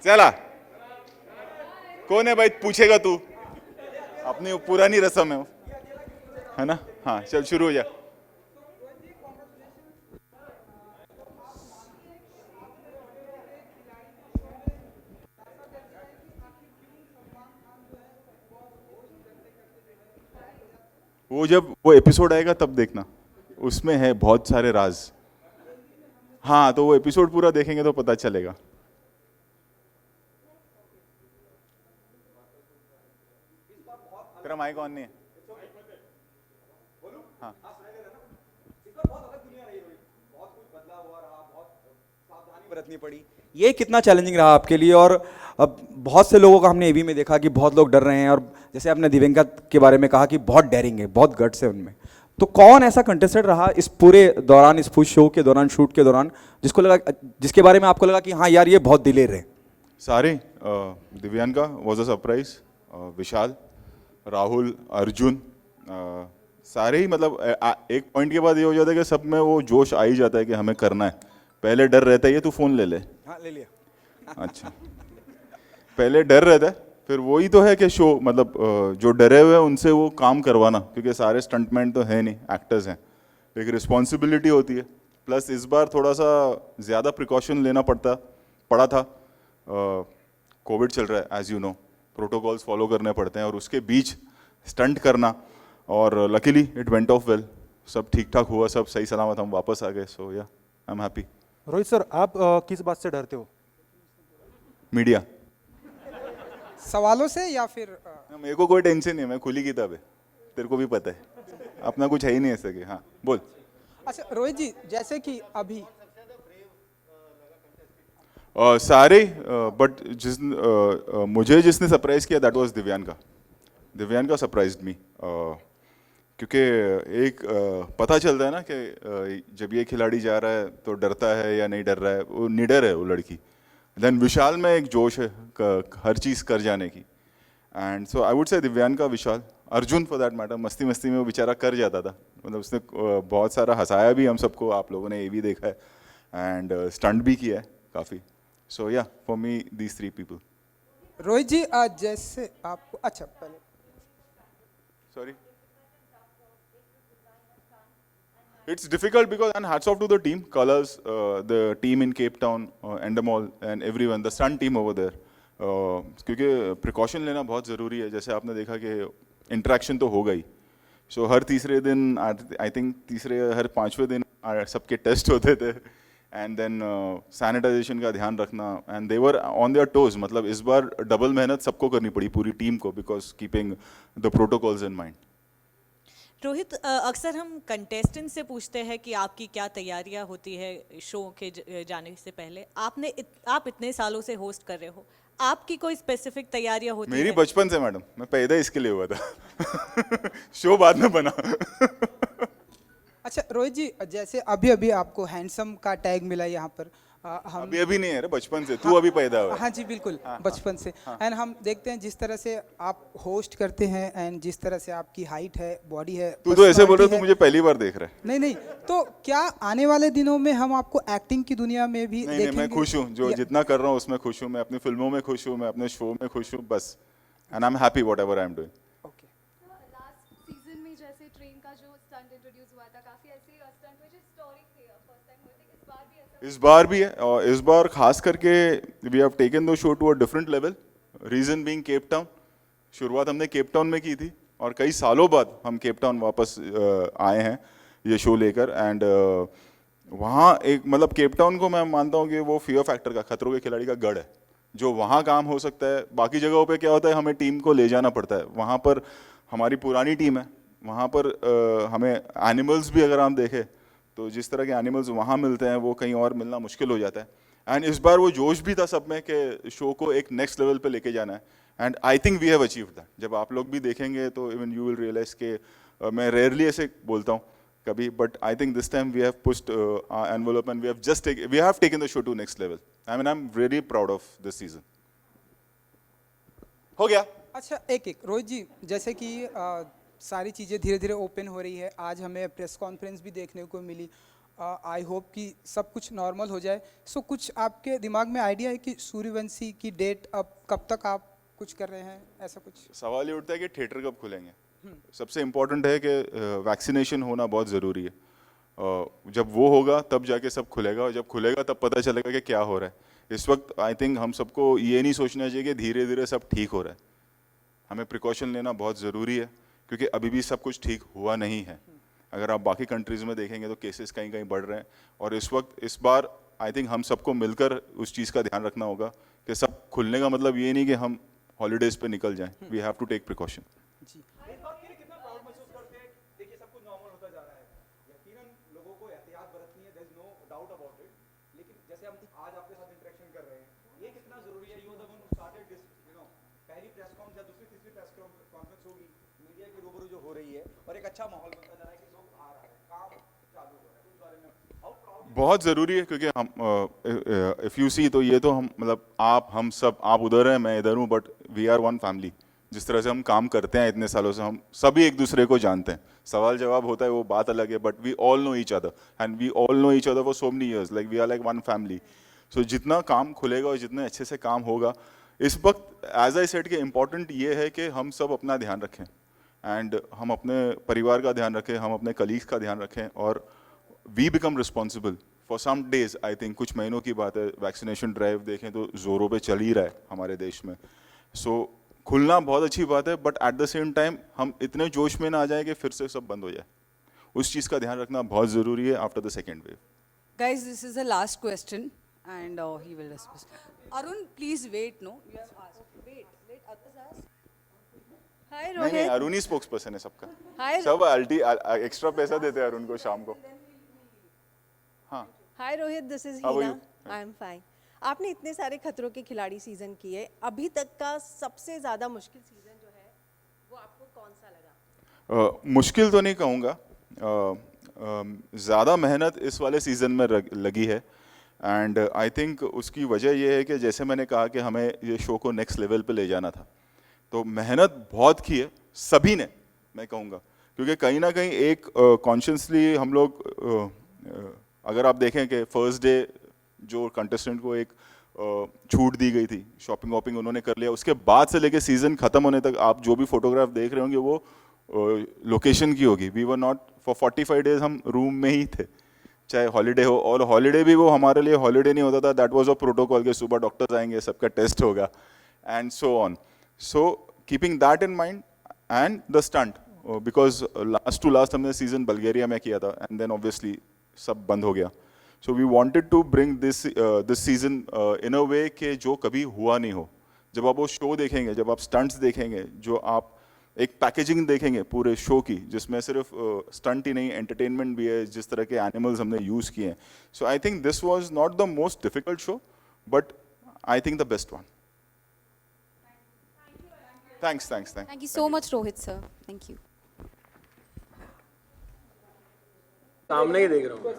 चला, कौन है भाई, पूछेगा तू, अपनी पुरानी रस्म है वो, है ना। हाँ चल शुरू हो जा। वो जब वो एपिसोड आएगा तब देखना, उसमें है बहुत सारे राज। हाँ तो वो एपिसोड पूरा देखेंगे तो पता चलेगा। तेरा माइक ऑन नहीं है। हाँ बरतनी पड़ी। ये कितना चैलेंजिंग रहा आपके लिए? और अब बहुत से लोगों का हमने एवी में देखा कि बहुत लोग डर रहे हैं, और जैसे आपने दिव्यंका के बारे में कहा कि बहुत डेयरिंग है, बहुत गट्स है उनमें। तो कौन ऐसा कंटेस्टेंट रहा इस पूरे दौरान, इस शो के दौरान, शूट के दौरान, जिसको लगा, जिसके बारे में आपको लगा कि हाँ यार ये बहुत दिलेर है? सारे, दिव्यांका वॉज अ सरप्राइज, विशाल, राहुल, अर्जुन, सारे ही मतलब एक पॉइंट के बाद ये हो जाता है कि सब में वो जोश आ ही जाता है कि हमें करना है। पहले डर रहता है, ये तू फोन ले ले। हाँ ले लिया। अच्छा, पहले डर रहता है, फिर वही तो है कि शो मतलब जो डरे हुए हैं उनसे वो काम करवाना, क्योंकि सारे स्टंटमैन तो है नहीं, एक्टर्स हैं, एक रिस्पॉन्सिबिलिटी होती है। प्लस इस बार थोड़ा सा ज़्यादा प्रिकॉशन लेना पड़ा था। कोविड चल रहा है as you know, protocols follow करने पड़ते हैं, और उसके बीच स्टंट करना, और luckily it went off well, सब ठीक ठाक हुआ, सब सही सलामत हम वापस आ गए। सो या I am happy. Rohit sir, आप किस बात से डरते हो? मीडिया, सवालों से या फिर मेरे को कोई टेंशन नहीं है, मैं खुली किताब है, तेरे को भी पता है, अपना कुछ है ही नहीं ऐसे कि। हाँ बोल। अच्छा रोहित जी, जैसे कि अभी सारे, बट मुझे जिसने सरप्राइज किया that was Divyanka. Divyanka surprised me, क्योंकि एक पता चलता है ना कि जब ये खिलाड़ी जा रहा है तो डरता है या नहीं डर रहा है, वो निडर है वो लड़की। देन विशाल में एक जोश है हर चीज़ कर जाने की, and so I would say Divyanka, Vishal, Arjun for that matter, मस्ती मस्ती में वो बेचारा कर जाता था, मतलब उसने बहुत सारा हंसाया भी हम सबको, आप लोगों ने ये भी देखा है, एंड स्टंट भी किया है काफ़ी। So yeah for me these 3 people. Rohit ji जैसे आपको अच्छा पहले Sorry. It's difficult because, and hats off to the team, Colors, the team in Cape Town, Endemol, and everyone, the stunt team over there. क्योंकि precaution लेना बहुत ज़रूरी है, जैसे आपने देखा कि इंटरेक्शन तो हो गई। सो हर तीसरे दिन, आई थिंक तीसरे हर 5वें दिन सबके टेस्ट होते थे, एंड देन सैनिटाइजेशन का ध्यान रखना, and they were on their toes. मतलब इस बार डबल मेहनत सबको करनी पड़ी, पूरी टीम को, because keeping the protocols in mind. Rohit, अक्सर हम कंटेस्टेंट से पूछते हैं कि आपकी क्या तैयारियां होती है शो के जाने से पहले। आप इतने सालों से होस्ट कर रहे हो, आपकी कोई स्पेसिफिक तैयारियां होती मेरी है? बचपन से मैडम, मैं पैदा इसके लिए हुआ था शो बाद में बना अच्छा रोहित जी, जैसे अभी अभी आपको हैंडसम का टैग मिला यहाँ पर, हम अभी नहीं है रे, बचपन से। तू अभी पैदा हुआ है। हाँ जी बिल्कुल, बचपन से। एंड हम देखते हैं जिस तरह से आप होस्ट करते हैं, एंड जिस तरह से आपकी हाइट है, बॉडी है, तू तो ऐसे बोल रहा है, personality तू है। मुझे पहली बार देख रहा है। नहीं नहीं, तो क्या आने वाले दिनों में हम आपको एक्टिंग की दुनिया में भी नहीं देखेंगे? मैं खुश हूँ, जो जितना कर रहा हूँ उसमें खुश हूँ, मैं अपनी फिल्मों में खुश हूँ, मैं अपने शो में खुश हूँ, बस। And I am happy what ever I am doing. Okay. Last season में जैसे ट्रेन का जो स्टंट इंट्रोड्यूस हुआ था, काफी ऐसे स्टंट हुए जो हिस्टोरिक थे, फर्स्ट टाइम हुए थे। इस बार भी ऐसा इस बार भी है, और इस बार खास करके we have taken the show to a different level, reason being Cape Town. शुरुआत हमने केप टाउन में की थी, और कई सालों बाद हम केप टाउन वापस आए हैं ये शो लेकर। एंड वहाँ एक मतलब केप टाउन को मैं मानता हूँ कि वो फियर फैक्टर का, खतरों के खिलाड़ी का गढ़ है। जो वहाँ काम हो सकता है, बाकी जगहों पे क्या होता है, हमें टीम को ले जाना पड़ता है। वहाँ पर हमारी पुरानी टीम है, वहाँ पर हमें एनिमल्स भी अगर हम देखें तो जिस तरह के एनिमल्स वहाँ मिलते हैं वो कहीं और मिलना मुश्किल हो जाता है। एंड इस बार वो जोश भी था सब में कि शो को एक नेक्स्ट लेवल पे लेके जाना है, and I think we have achieved that. जब आप लोग भी देखेंगे तो इवन यू विल रियलाइज के मैं रेयरली ऐसे बोलता हूँ कभी, but I think this time we have pushed envelope and we have taken the show to next level. I am really proud of this season. हो गया। अच्छा एक रोहित जी, जैसे कि सारी चीज़ें धीरे धीरे ओपन हो रही है, आज हमें प्रेस कॉन्फ्रेंस भी देखने को मिली, आई होप कि सब कुछ नॉर्मल हो जाए। सो कुछ आपके दिमाग में आइडिया है कि सूर्यवंशी की डेट अब कब तक आप कुछ कर रहे हैं, ऐसा कुछ? सवाल ये उठता है कि थिएटर कब खुलेंगे। सबसे इम्पोर्टेंट है कि वैक्सीनेशन होना बहुत ज़रूरी है। जब वो होगा तब जाके सब खुलेगा, और जब खुलेगा तब पता चलेगा कि क्या हो रहा है। इस वक्त आई थिंक हम सबको ये नहीं सोचना चाहिए कि धीरे धीरे सब ठीक हो रहा है। हमें प्रिकॉशन लेना बहुत ज़रूरी है, क्योंकि अभी भी सब कुछ ठीक हुआ नहीं है। अगर आप बाकी कंट्रीज़ में देखेंगे तो केसेस कहीं कहीं बढ़ रहे हैं, और इस बार आई थिंक हम सबको मिलकर उस चीज़ का ध्यान रखना होगा कि सब खुलने का मतलब ये नहीं कि हम हॉलीडेज़ पे निकल जाएं। We have to take precaution. जी, इस बात के लिए कितना प्राउड महसूस करते हैं? देखिए सब कुछ नॉर्मल होता जा रहा है, यकीनन लोगों को एहतियात बरतनी है, there is no doubt about it. लेकिन जैसे हम आज आपके साथ इंटरेक्शन कर रहे हैं, ये कितना जरूरी है? You the one who started this, पहली प्रेस कॉन्फ्रेंस या दूसरी तीसरी प्रेस कॉन्फ्रेंस होगी मीडिया के रूबरू जो हो रही है, और एक अच्छा माहौल बनता जा रहा है कि लोग आ रहा है, काम चालू हो रहा है। उस बारे में हाउ प्राउड? बहुत ज़रूरी है, क्योंकि हम इफ़ यू सी तो ये तो हम मतलब आप हम सब, आप उधर हैं मैं इधर हूँ, but we are one family. जिस तरह से हम काम करते हैं इतने सालों से, हम सभी एक दूसरे को जानते हैं। सवाल जवाब होता है वो बात अलग है, but we all know each other and we all know each other for so many years, like we are like one family. So जितना काम खुलेगा और जितने अच्छे से काम होगा, इस वक्त एज आई सेड कि इम्पॉर्टेंट ये है कि हम सब अपना ध्यान रखें, एंड हम अपने परिवार का ध्यान रखें, हम अपने कलीग्स का ध्यान रखें, और we become responsible for some days. I think कुछ महीनों की बात है, वैक्सीनेशन ड्राइव देखें तो जोरों पे चल ही रहा है हमारे देश में। सो खुलना बहुत अच्छी बात है, but at the same time हम इतने जोश में ना आ जाए कि फिर से सब बंद हो जाए। उस चीज़ का ध्यान रखना बहुत ज़रूरी है after the second wave. Guys, this is the last question, and he will discuss. Arun, please wait. No, you have asked. Wait. Others ask. Hi, नहीं Rohit. अरुण ही स्पोक्स पर्सन है सबका। Hi, सब एक्स्ट्रा पैसा देते हैं अरुण को शाम को। हाँ, hi Rohit, this is How are Heena. you? I am fine. आपने इतने सारे खतरों के खिलाड़ी सीजन किए, अभी तक का सबसे ज्यादा मुश्किल सीजन जो है वो आपको कौन सा लगा? मुश्किल तो नहीं कहूँगा, ज़्यादा मेहनत इस वाले सीज़न में लगी है, एंड आई थिंक उसकी वजह यह है कि जैसे मैंने कहा कि हमें ये शो को नेक्स्ट लेवल पे ले जाना था, तो मेहनत बहुत की है सभी ने, मैं कहूँगा। क्योंकि कहीं ना कहीं एक कॉन्शियसली हम लोग अगर आप देखें कि फर्स्ट डे जो कंटेस्टेंट को एक छूट दी गई थी, शॉपिंग वॉपिंग उन्होंने कर लिया, उसके बाद से लेके सीज़न ख़त्म होने तक आप जो भी फोटोग्राफ देख रहे होंगे वो लोकेशन की होगी। We were not for 45 days हम रूम में ही थे, चाहे हॉलीडे हो, और हॉलीडे भी वो हमारे लिए हॉलीडे नहीं होता था, दैट वाज अ प्रोटोकॉल के सुबह डॉक्टर्स आएंगे, सबका टेस्ट होगा and so on. So keeping that in mind and the stunt, because last to last हमने सीजन बल्गेरिया में किया था, एंड देन ऑब्वियसली सब बंद हो गया। So we wanted to bring this season in a way कि जो कभी हुआ नहीं हो। जब आप वो शो देखेंगे, जब आप स्टंट्स देखेंगे, जो आप एक पैकेजिंग देखेंगे पूरे शो की, जिसमें सिर्फ स्टंट ही नहीं एंटरटेनमेंट भी है, जिस तरह के एनिमल्स हमने यूज़ किए हैं। So I think this was not the most difficult show, but I think the best one. Thanks. Thank you so much, Rohit sir. Thank you. सामने ही देख रहा हूँ।